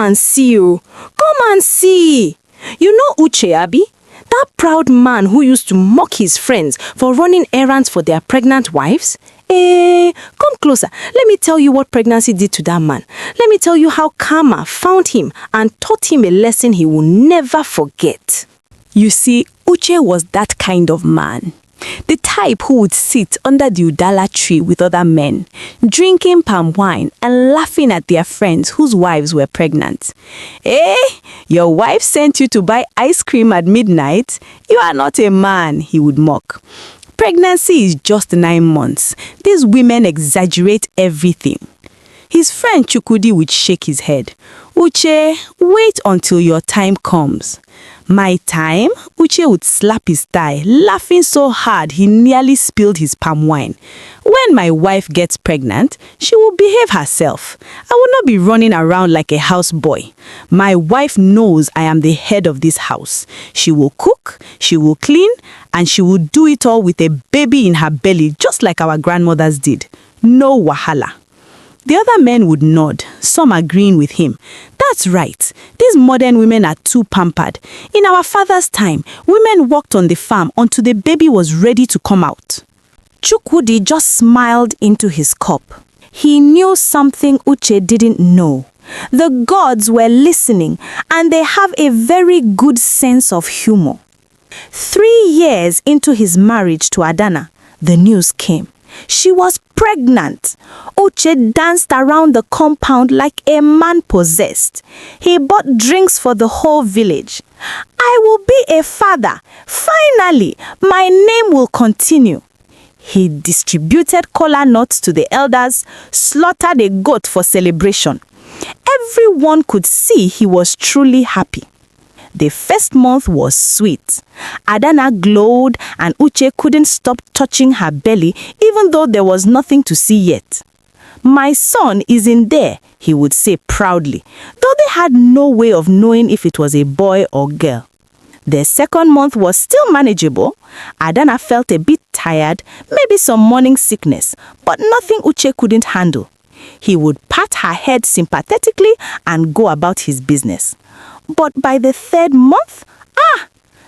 and see, oh. Come and see. You know Uche, Abi? That proud man who used to mock his friends for running errands for their pregnant wives? Come closer. Let me tell you what pregnancy did to that man. Let me tell you how karma found him and taught him a lesson he will never forget. You see, Uche was that kind of man. The type who would sit under the udala tree with other men, drinking palm wine and laughing at their friends whose wives were pregnant. Your wife sent you to buy ice cream at midnight? You are not a man, he would mock. Pregnancy is just 9 months. These women exaggerate everything. His friend Chukudi would shake his head. Uche, wait until your time comes. My time? Uche would slap his thigh, laughing so hard he nearly spilled his palm wine. When my wife gets pregnant, she will behave herself. I will not be running around like a houseboy. My wife knows I am the head of this house. She will cook, she will clean, and she will do it all with a baby in her belly, just like our grandmothers did. No wahala. The other men would nod, some agreeing with him. That's right. These modern women are too pampered. In our father's time, women worked on the farm until the baby was ready to come out. Chukwudi just smiled into his cup. He knew something Uche didn't know. The gods were listening, and they have a very good sense of humor. 3 years into his marriage to Adanna, the news came. She was pregnant. Uche danced around the compound like a man possessed. He bought drinks for the whole village. I will be a father. Finally, my name will continue. He distributed kola nuts to the elders, slaughtered a goat for celebration. Everyone could see he was truly happy. The first month was sweet. Adanna glowed and Uche couldn't stop touching her belly even though there was nothing to see yet. My son is in there, he would say proudly, though they had no way of knowing if it was a boy or girl. The second month was still manageable. Adanna felt a bit tired, maybe some morning sickness, but nothing Uche couldn't handle. He would pat her head sympathetically and go about his business. But by the 3rd month,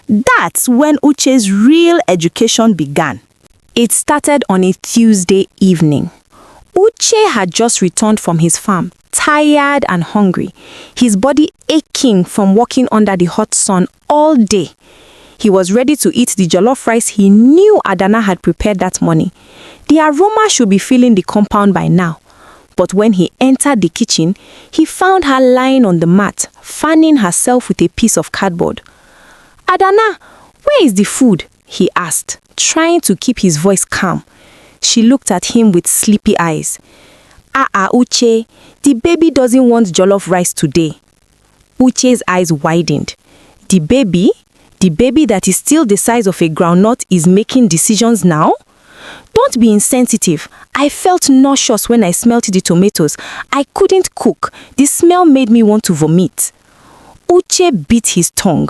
that's when Uche's real education began. It started on a Tuesday evening. Uche had just returned from his farm, tired and hungry, his body aching from walking under the hot sun all day. He was ready to eat the jollof rice he knew Adanna had prepared that morning. The aroma should be filling the compound by now. But when he entered the kitchen, he found her lying on the mat, fanning herself with a piece of cardboard. Adanna, where is the food? He asked, trying to keep his voice calm. She looked at him with sleepy eyes. Uche, the baby doesn't want jollof rice today. Uche's eyes widened. The baby that is still the size of a groundnut is making decisions now? Don't be insensitive. I felt nauseous when I smelled the tomatoes. I couldn't cook. The smell made me want to vomit. Uche bit his tongue.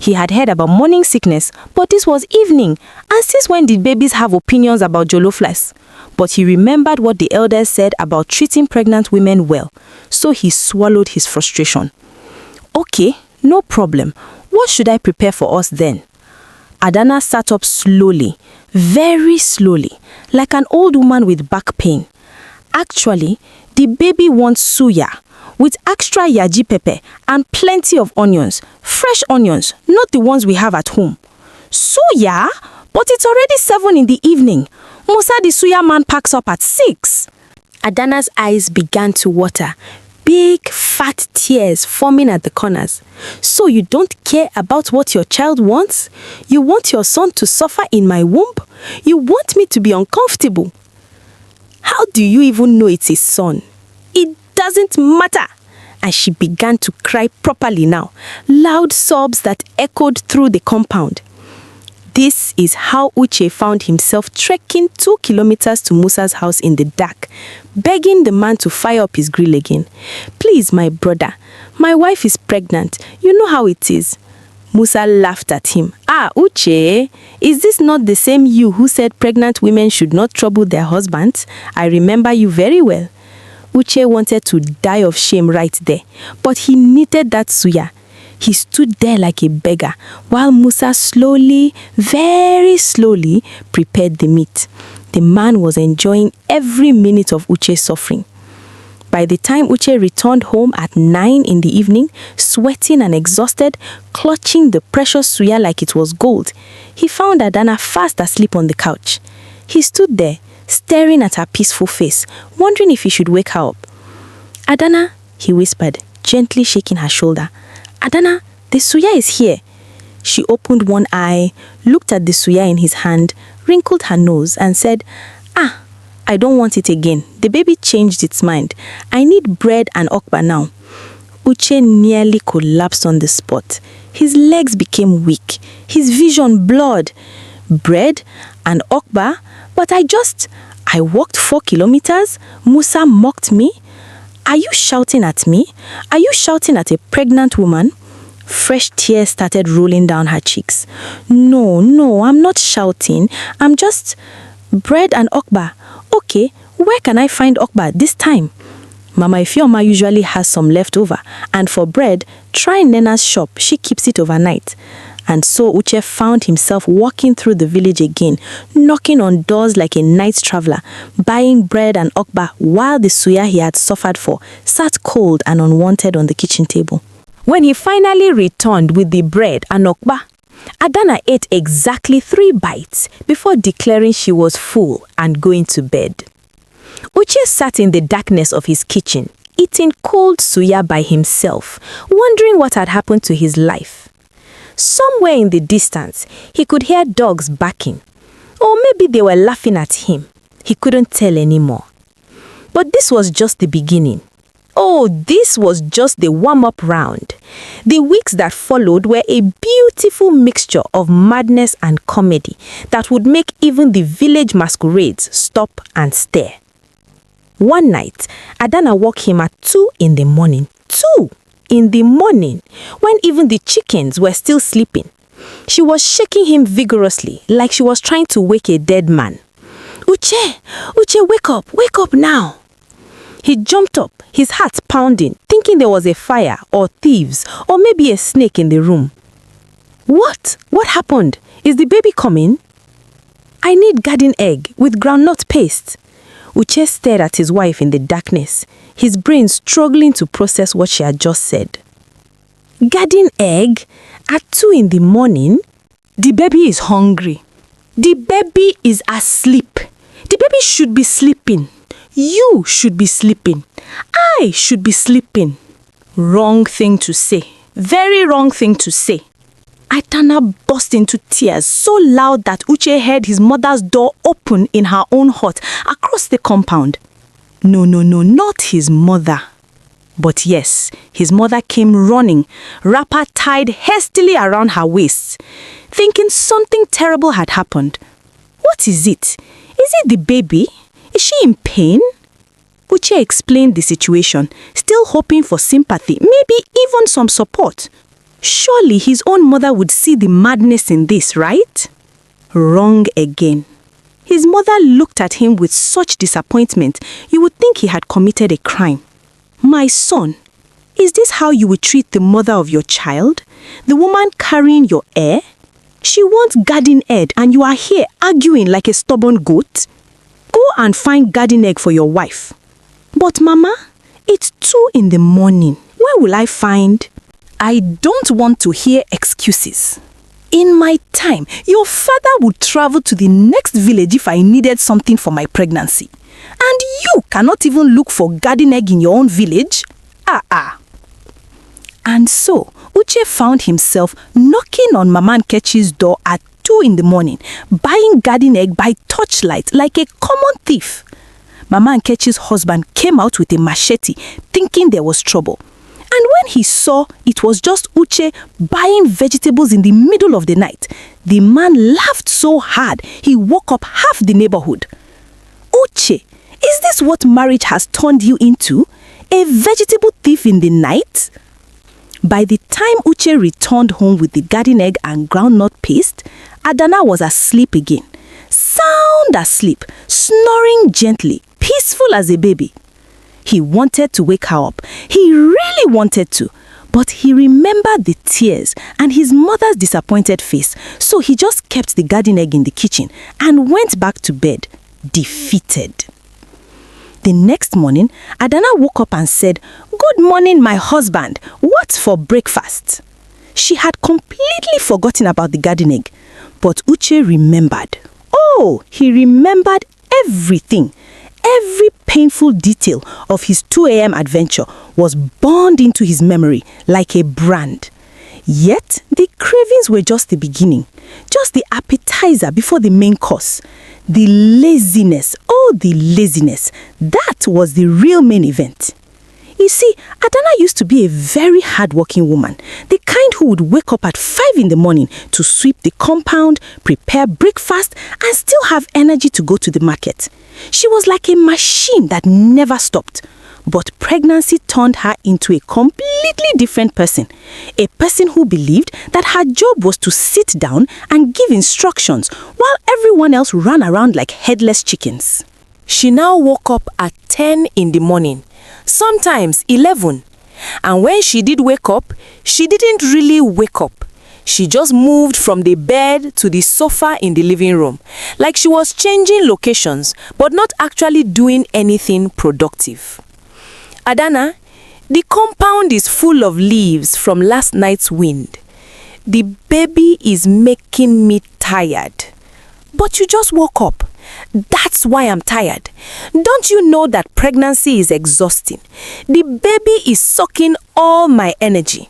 He had heard about morning sickness, but this was evening. And since when did babies have opinions about jollof rice? But he remembered what the elders said about treating pregnant women well, so he swallowed his frustration. Okay, no problem. What should I prepare for us then? Adanna sat up slowly, very slowly, like an old woman with back pain. Actually, the baby wants suya, with extra yaji pepper and plenty of onions, fresh onions, not the ones we have at home. Suya? But it's already 7 in the evening. Musa the suya man packs up at 6. Adanna's eyes began to water, big fat tears forming at the corners. So you don't care about what your child wants? You want your son to suffer in my womb? You want me to be uncomfortable? How do you even know it's his son? It doesn't matter. And she began to cry properly now, loud sobs that echoed through the compound. This is how Uche found himself trekking 2 kilometers to Musa's house in the dark, begging the man to fire up his grill again. Please, my brother, my wife is pregnant. You know how it is. Musa laughed at him. Uche, is this not the same you who said pregnant women should not trouble their husbands? I remember you very well. Uche wanted to die of shame right there, but he needed that suya. He stood there like a beggar while Musa slowly, very slowly, prepared the meat. The man was enjoying every minute of Uche's suffering. By the time Uche returned home at 9 in the evening, sweating and exhausted, clutching the precious suya like it was gold, he found Adanna fast asleep on the couch. He stood there, staring at her peaceful face, wondering if he should wake her up. "Adanna," he whispered, gently shaking her shoulder. "Adanna, the suya is here." She opened one eye, looked at the suya in his hand, wrinkled her nose and said, "Ah, I don't want it again. The baby changed its mind. I need bread and okpa now." Uche nearly collapsed on the spot. His legs became weak, his vision blurred. Bread and okpa? But I walked 4 kilometers? Musa mocked me? Are you shouting at me? Are you shouting at a pregnant woman? Fresh tears started rolling down her cheeks. No, I'm not shouting. I'm just... Bread and okpa. Okay, where can I find okpa this time? Mama Ifeoma usually has some left over, and for bread, try Nena's shop. She keeps it overnight. And so Uche found himself walking through the village again, knocking on doors like a night traveler, buying bread and okpa while the suya he had suffered for sat cold and unwanted on the kitchen table. When he finally returned with the bread and okpa, Adanna ate exactly 3 bites before declaring she was full and going to bed. Uche sat in the darkness of his kitchen, eating cold suya by himself, wondering what had happened to his life. Somewhere in the distance, he could hear dogs barking. Or maybe they were laughing at him. He couldn't tell anymore. But this was just the beginning. Oh, this was just the warm-up round. The weeks that followed were a beautiful mixture of madness and comedy that would make even the village masquerades stop and stare. One night, Adanna woke him at 2 in the morning. 2 in the morning, when even the chickens were still sleeping. She was shaking him vigorously, like she was trying to wake a dead man. Uche, wake up now." He jumped up, his heart pounding, thinking there was a fire or thieves or maybe a snake in the room. What? What happened? Is the baby coming? "I need garden egg with groundnut paste." Uche stared at his wife in the darkness, his brain struggling to process what she had just said. Garden egg? At 2 in the morning? The baby is hungry. The baby is asleep. The baby should be sleeping. You should be sleeping. I should be sleeping. Wrong thing to say. Very wrong thing to say. Adanna burst into tears so loud that Uche heard his mother's door open in her own hut across the compound. No, not his mother. But yes, his mother came running, wrapper tied hastily around her waist, thinking something terrible had happened. What is it? Is it the baby? Is she in pain? Uche explained the situation, still hoping for sympathy, maybe even some support. Surely his own mother would see the madness in this, right? Wrong again. His mother looked at him with such disappointment, you would think he had committed a crime. "My son, is this how you would treat the mother of your child? The woman carrying your heir? She wants garden egg and you are here arguing like a stubborn goat? Go and find garden egg for your wife." "But Mama, it's 2 in the morning. Where will I find?" "I don't want to hear excuses. In my time, your father would travel to the next village if I needed something for my pregnancy. And you cannot even look for garden egg in your own village? And so, Uche found himself knocking on Mama Nkechi's door at 2 in the morning, buying garden egg by torchlight like a common thief. Mama Nkechi's husband came out with a machete, thinking there was trouble. And when he saw it was just Uche buying vegetables in the middle of the night, the man laughed so hard he woke up half the neighborhood. "Uche, is this what marriage has turned you into? A vegetable thief in the night?" By the time Uche returned home with the garden egg and groundnut paste, Adanna was asleep again. Sound asleep, snoring gently, peaceful as a baby. He wanted to wake her up. He really wanted to. But he remembered the tears and his mother's disappointed face, so he just kept the garden egg in the kitchen and went back to bed, defeated. The next morning, Adanna woke up and said, "Good morning, my husband. What's for breakfast?" She had completely forgotten about the garden egg, but Uche remembered. Oh, he remembered everything. Every painful detail of his 2 a.m. adventure was burned into his memory like a brand. Yet, the cravings were just the beginning, just the appetizer before the main course. The laziness, oh the laziness, that was the real main event. You see, Adanna used to be a very hardworking woman, the kind who would wake up at 5 in the morning to sweep the compound, prepare breakfast, and still have energy to go to the market. She was like a machine that never stopped. But pregnancy turned her into a completely different person. A person who believed that her job was to sit down and give instructions while everyone else ran around like headless chickens. She now woke up at 10 in the morning, sometimes 11. And when she did wake up, she didn't really wake up. She just moved from the bed to the sofa in the living room, like she was changing locations, but not actually doing anything productive. Adanna, the compound is full of leaves from last night's wind. The baby is making me tired. But you just woke up. That's why I'm tired. Don't you know that pregnancy is exhausting? The baby is sucking all my energy.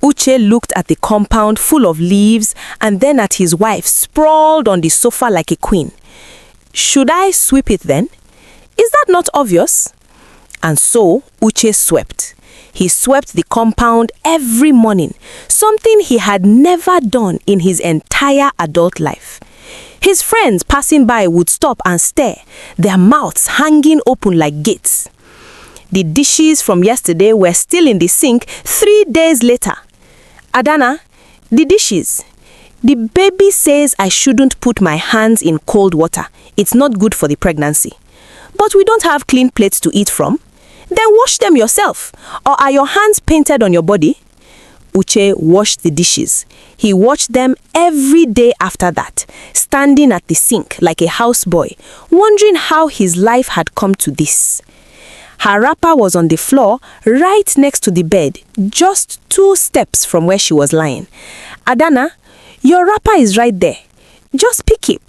Uche looked at the compound full of leaves and then at his wife sprawled on the sofa like a queen. Should I sweep it then? Is that not obvious? And so Uche swept. He swept the compound every morning, something he had never done in his entire adult life. His friends passing by would stop and stare, their mouths hanging open like gates. The dishes from yesterday were still in the sink 3 days later. Adanna, the dishes. The baby says I shouldn't put my hands in cold water. It's not good for the pregnancy. But we don't have clean plates to eat from. Then wash them yourself. Or are your hands painted on your body? Uche washed the dishes. He washed them every day after that, standing at the sink like a houseboy, wondering how his life had come to this. Her wrapper was on the floor right next to the bed, just 2 steps from where she was lying. Adanna, your wrapper is right there. Just pick it.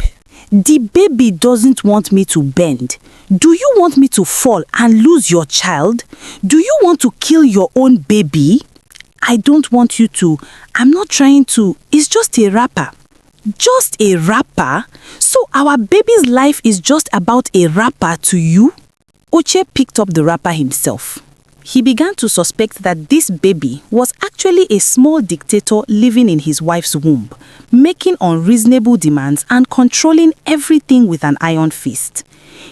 The baby doesn't want me to bend. Do you want me to fall and lose your child? Do you want to kill your own baby? I don't want you to. I'm not trying to. It's just a wrapper. Just a wrapper? So our baby's life is just about a wrapper to you? Uche picked up the wrapper himself. He began to suspect that this baby was actually a small dictator living in his wife's womb, making unreasonable demands and controlling everything with an iron fist.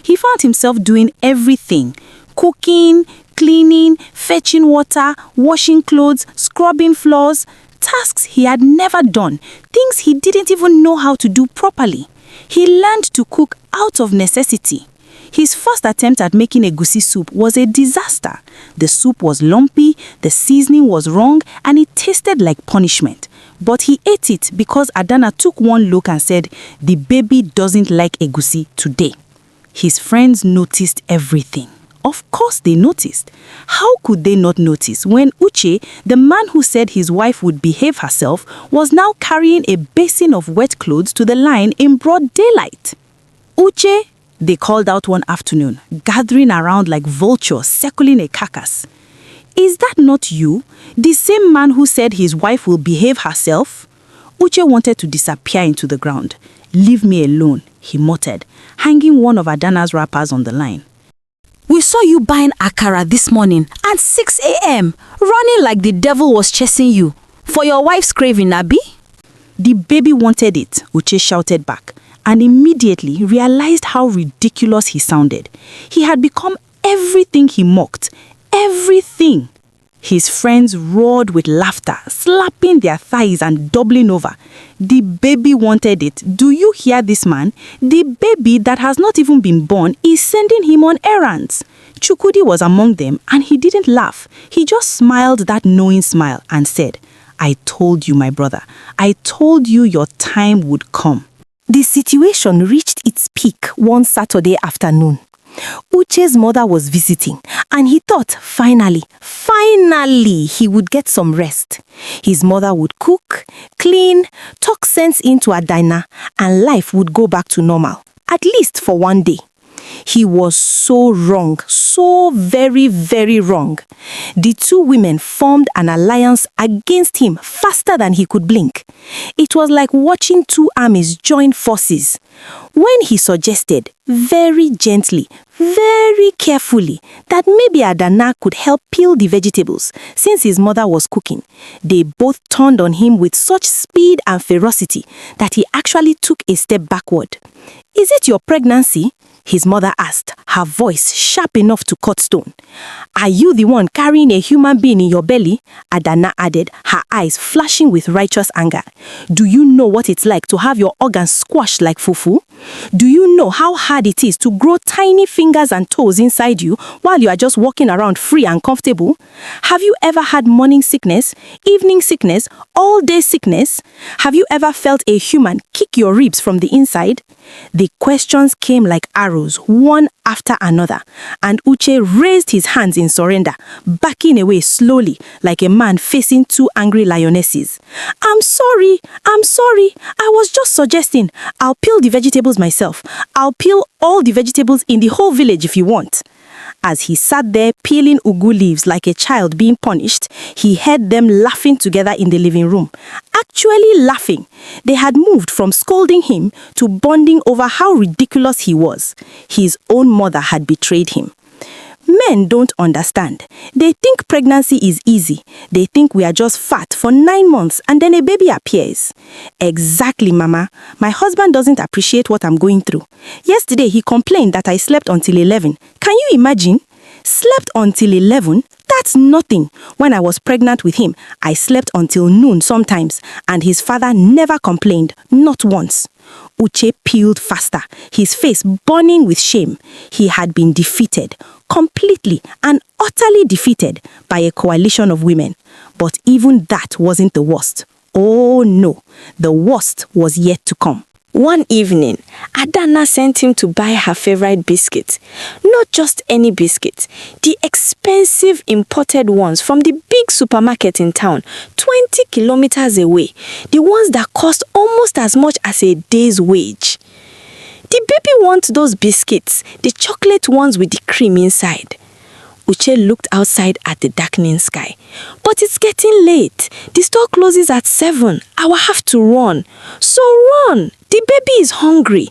He found himself doing everything: cooking, cleaning, fetching water, washing clothes, scrubbing floors, tasks he had never done, things he didn't even know how to do properly. He learned to cook out of necessity. His first attempt at making egusi soup was a disaster. The soup was lumpy, the seasoning was wrong, and it tasted like punishment. But he ate it because Adanna took one look and said, "The baby doesn't like egusi today." His friends noticed everything. Of course they noticed. How could they not notice when Uche, the man who said his wife would behave herself, was now carrying a basin of wet clothes to the line in broad daylight? "Uche," they called out one afternoon, gathering around like vultures circling a carcass. "Is that not you? The same man who said his wife will behave herself?" Uche wanted to disappear into the ground. "Leave me alone," he muttered, hanging one of Adanna's wrappers on the line. We saw you buying akara this morning at 6 a.m., running like the devil was chasing you. For your wife's craving, Abi? "The baby wanted it," Uche shouted back, and immediately realized how ridiculous he sounded. He had become everything he mocked. Everything. His friends roared with laughter, slapping their thighs and doubling over. The baby wanted it. Do you hear this man? The baby that has not even been born is sending him on errands. Chukwudi was among them and he didn't laugh. He just smiled that knowing smile and said, "I told you, my brother. I told you your time would come." The situation reached its peak one Saturday afternoon. Uche's mother was visiting, and he thought finally, he would get some rest. His mother would cook, clean, talk sense into Adanna, and life would go back to normal, at least for one day. He was so wrong, so very, very wrong. The two women formed an alliance against him faster than he could blink. It was like watching two armies join forces. When he suggested, very gently, very carefully, that maybe Adanna could help peel the vegetables since his mother was cooking, they both turned on him with such speed and ferocity that he actually took a step backward. "Is it your pregnancy?" his mother asked, her voice sharp enough to cut stone. "Are you the one carrying a human being in your belly?" Adanna added, her eyes flashing with righteous anger. "Do you know what it's like to have your organs squashed like fufu? Do you know how hard it is to grow tiny fingers and toes inside you while you are just walking around free and comfortable? Have you ever had morning sickness, evening sickness, all-day sickness? Have you ever felt a human kick your ribs from the inside?" The questions came like arrows, one after another, and Uche raised his hands in surrender, backing away slowly like a man facing two angry lionesses. I'm sorry. I was just suggesting. I'll peel the vegetables myself. I'll peel all the vegetables in the whole village if you want." As he sat there peeling ugu leaves like a child being punished, he heard them laughing together in the living room. Actually laughing. They had moved from scolding him to bonding over how ridiculous he was. His own mother had betrayed him. Men don't understand. They think pregnancy is easy. They think we are just fat for 9 months and then a baby appears. Exactly, Mama. My husband doesn't appreciate what I'm going through. Yesterday, he complained that I slept until 11. Can you imagine? Slept until 11? That's nothing. When I was pregnant with him, I slept until noon sometimes, and his father never complained, not once. Uche peeled faster, his face burning with shame. He had been defeated, completely and utterly defeated by a coalition of women. But even that wasn't the worst. Oh no, the worst was yet to come. One evening, Adanna sent him to buy her favorite biscuits. Not just any biscuits, the expensive imported ones from the big supermarket in town, 20 kilometers away. The ones that cost almost as much as a day's wage. The baby wants those biscuits, the chocolate ones with the cream inside. Uche looked outside at the darkening sky. But it's getting late. The store closes at 7. I will have to run. So run. The baby is hungry.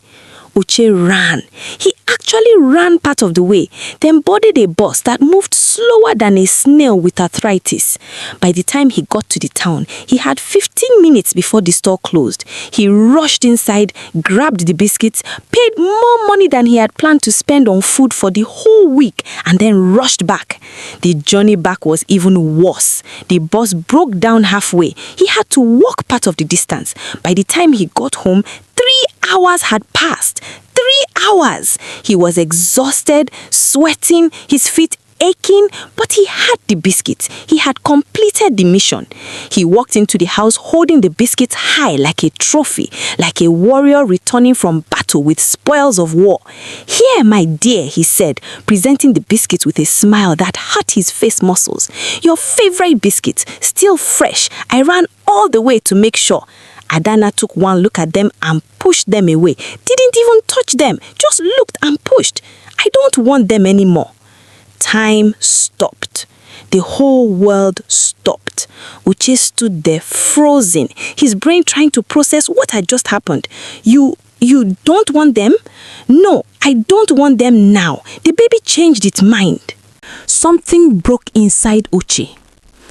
Uche ran. He actually ran part of the way, then boarded a bus that moved slower than a snail with arthritis. By the time he got to the town, he had 15 minutes before the store closed. He rushed inside, grabbed the biscuits, paid more money than he had planned to spend on food for the whole week, and then rushed back. The journey back was even worse. The bus broke down halfway. He had to walk part of the distance. By the time he got home, 3 hours had passed. 3 hours. He was exhausted, sweating, his feet aching, but he had the biscuits. He had completed the mission. He walked into the house holding the biscuits high like a trophy, like a warrior returning from battle with spoils of war. "Here, my dear," he said, presenting the biscuits with a smile that hurt his face muscles. "Your favorite biscuits, still fresh. I ran all the way to make sure." Adanna took one look at them and pushed them away. Didn't even touch them, just looked and pushed. "I don't want them anymore." Time stopped. The whole world stopped. Uche stood there frozen, his brain trying to process what had just happened. You don't want them? No, I don't want them now. The baby changed its mind. Something broke inside Uche.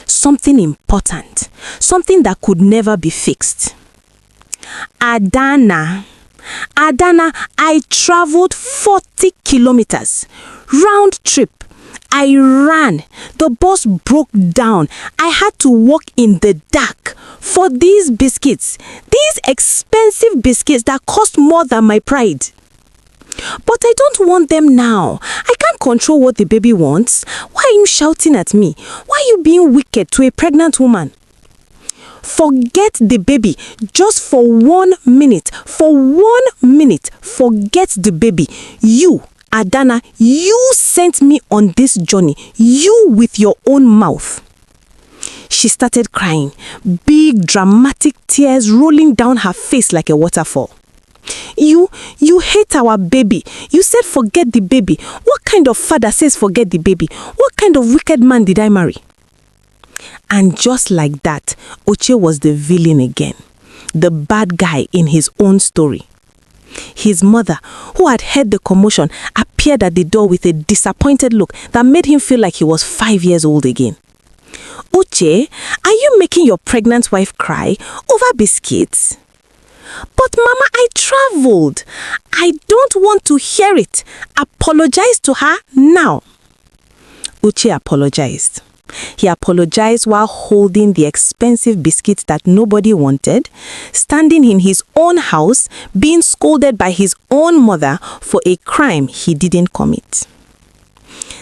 Something important. Something that could never be fixed. Adanna, I traveled 40 kilometers. Round trip. I ran. The bus broke down. I had to walk in the dark for these biscuits. These expensive biscuits that cost more than my pride. But I don't want them now. I can't control what the baby wants. Why are you shouting at me? Why are you being wicked to a pregnant woman? Forget the baby just for 1 minute. For 1 minute, forget the baby. You, Adanna, you sent me on this journey. You with your own mouth. She started crying, big dramatic tears rolling down her face like a waterfall. You hate our baby. You said forget the baby. What kind of father says forget the baby? What kind of wicked man did I marry? And just like that, Uche was the villain again, the bad guy in his own story. His mother, who had heard the commotion, appeared at the door with a disappointed look that made him feel like he was 5 years old again. Uche, are you making your pregnant wife cry over biscuits? But Mama, I traveled. I don't want to hear it. Apologize to her now. Uche apologized. He apologized while holding the expensive biscuits that nobody wanted, standing in his own house, being scolded by his own mother for a crime he didn't commit.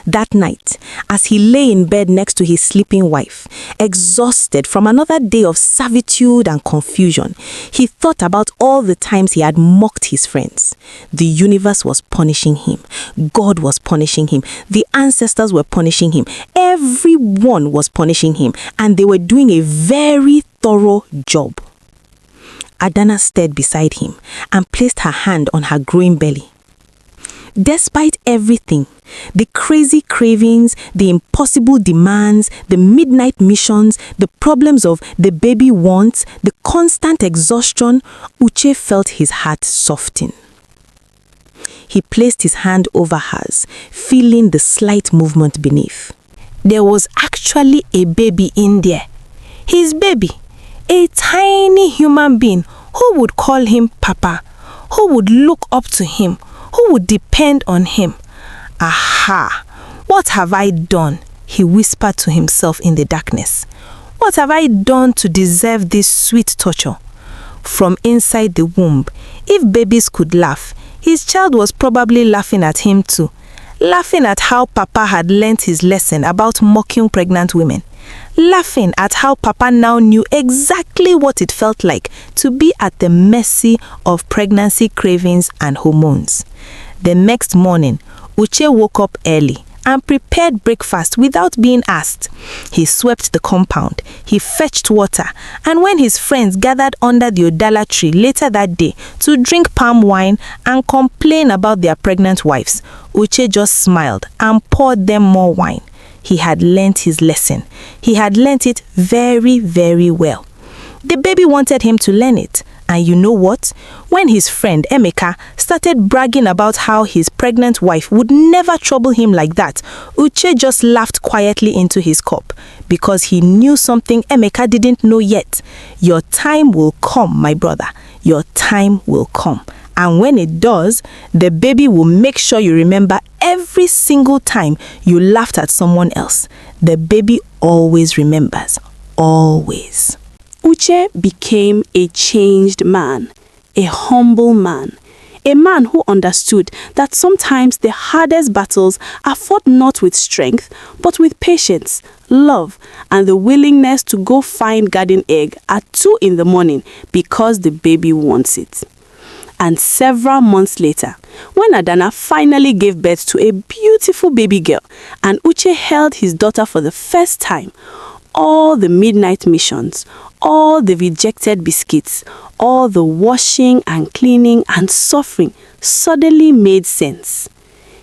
That night, as he lay in bed next to his sleeping wife, exhausted from another day of servitude and confusion, he thought about all the times he had mocked his friends. The universe was punishing him. God was punishing him. The ancestors were punishing him. Everyone was punishing him, and they were doing a very thorough job. Adanna stared beside him and placed her hand on her growing belly. Despite everything, the crazy cravings, the impossible demands, the midnight missions, the problems of the baby wants, the constant exhaustion, Uche felt his heart soften. He placed his hand over hers, feeling the slight movement beneath. There was actually a baby in there. His baby, a tiny human being who would call him Papa, who would look up to him, who would depend on him. Aha! What have I done? He whispered to himself in the darkness. What have I done to deserve this sweet torture? From inside the womb, if babies could laugh, his child was probably laughing at him too, laughing at how Papa had learnt his lesson about mocking pregnant women, laughing at how Papa now knew exactly what it felt like to be at the mercy of pregnancy cravings and hormones. The next morning, Uche woke up early and prepared breakfast without being asked. He swept the compound, he fetched water, and when his friends gathered under the Odala tree later that day to drink palm wine and complain about their pregnant wives, Uche just smiled and poured them more wine. He had learnt his lesson. He had learnt it very, very well. The baby wanted him to learn it. And you know what? When his friend Emeka started bragging about how his pregnant wife would never trouble him like that, Uche just laughed quietly into his cup because he knew something Emeka didn't know yet. Your time will come, my brother. Your time will come. And when it does, the baby will make sure you remember every single time you laughed at someone else. The baby always remembers. Always. Uche became a changed man, a humble man, a man who understood that sometimes the hardest battles are fought not with strength, but with patience, love, and the willingness to go find garden egg at 2 a.m. because the baby wants it. And several months later, when Adanna finally gave birth to a beautiful baby girl and Uche held his daughter for the first time, all the midnight missions, all the rejected biscuits, all the washing and cleaning and suffering suddenly made sense.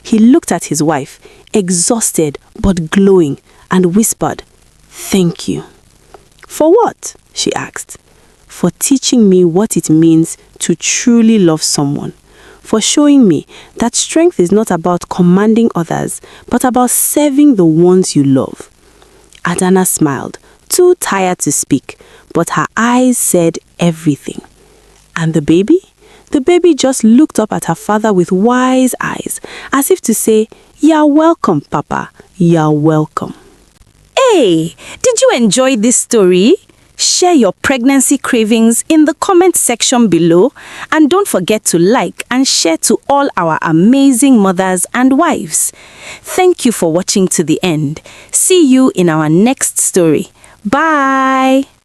He looked at his wife, exhausted but glowing, and whispered, "Thank you." "For what?" she asked. "For teaching me what it means to truly love someone. For showing me that strength is not about commanding others, but about serving the ones you love." Adanna smiled, too tired to speak, but her eyes said everything. And the baby? The baby just looked up at her father with wise eyes, as if to say, "You're welcome, Papa. You're welcome." Hey, did you enjoy this story? Share your pregnancy cravings in the comment section below, and don't forget to like and share to all our amazing mothers and wives. Thank you for watching to the end. See you in our next story. Bye!